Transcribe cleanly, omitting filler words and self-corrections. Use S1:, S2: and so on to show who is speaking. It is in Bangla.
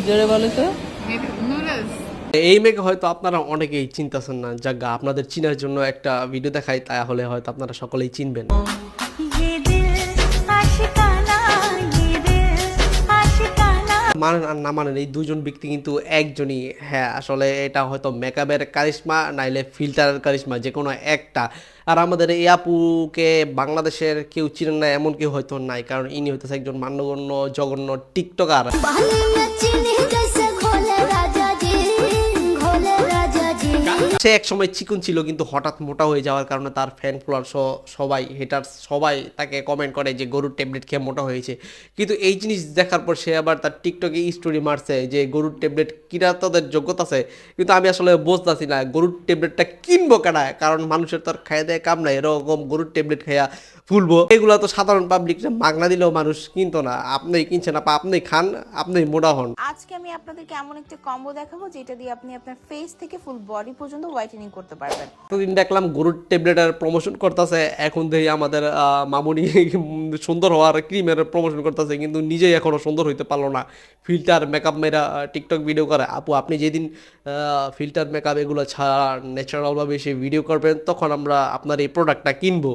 S1: জোরে বলো তো।
S2: নুডলস।
S3: এই মেয়েকে হয়তো আপনারা অনেকেই চিনতেছেন না, যাক আপনাদের চিনার জন্য একটা ভিডিও দেখাই, তাহলে হয়তো আপনারা সকলেই চিনবেন। মানেন আর না মানেন, এই দুজন ব্যক্তি কিন্তু একজনই। হ্যাঁ, আসলে এটা হয়তো মেকআপের কারিশমা নাইলে ফিল্টারের কারিশমা, যে কোনো একটা। আর আমাদের এই আপুকে বাংলাদেশের কেউ চিনেন না এমন কেউ হয়তো নাই, কারণ ইনি হইতেছে একজন মান্যগণ্য জঘন্য টিকটকার। সে এক সময় চিকন ছিল, কিন্তু হঠাৎ মোটা হয়ে যাওয়ার কারণে তার ফ্যান ফলোয়ার সবাই হেটার্স সবাই তাকে কমেন্ট করে যে গরুর ট্যাবলেট খেয়ে মোটা হয়েছে। কিন্তু এই জিনিস দেখার পর সে আবার তার টিকটকে স্টোরি মারছে যে গরুর ট্যাবলেট কিনা তাদের যোগ্যতা আছে। কিন্তু আমি আসলে বুঝতেছি না গরুর ট্যাবলেটটা কিনবো কেনা, কারণ মানুষের তো আর খাইয়া দেয় কাম নাই এরকম গরুর ট্যাবলেট খাইয়া ফুলবো। এগুলো তো সাধারণ পাবলিক মাগনা দিলেও মানুষ কিনতো না। আপনিই কিনছেন, আপনি খান, আপনি মোটা হন।
S4: আজকে আমি আপনাদেরকে এমন একটা কম্বো দেখাবো যেটা দিয়ে আপনি আপনার ফেস থেকে ফুল বডি পর্যন্ত হোয়াইটেনিং করতে পারবেন।
S3: এতদিন দেখলাম গরুর ট্যাবলেটের প্রমোশন করতেছে, এখন দেখি আমাদের মামুনি সুন্দর হওয়ার ক্রিমের প্রমোশন করতেছে, কিন্তু নিজেই এখনো সুন্দর হইতে পারলো না। ফিল্টার মেকআপ মেয়েরা টিকটক ভিডিও করে। আপু আপনি যেদিন ফিল্টার মেকআপ এগুলো ছাড়া ন্যাচারালভাবে সে ভিডিও করবেন, তখন আমরা আপনার এই প্রোডাক্টটা কিনবো।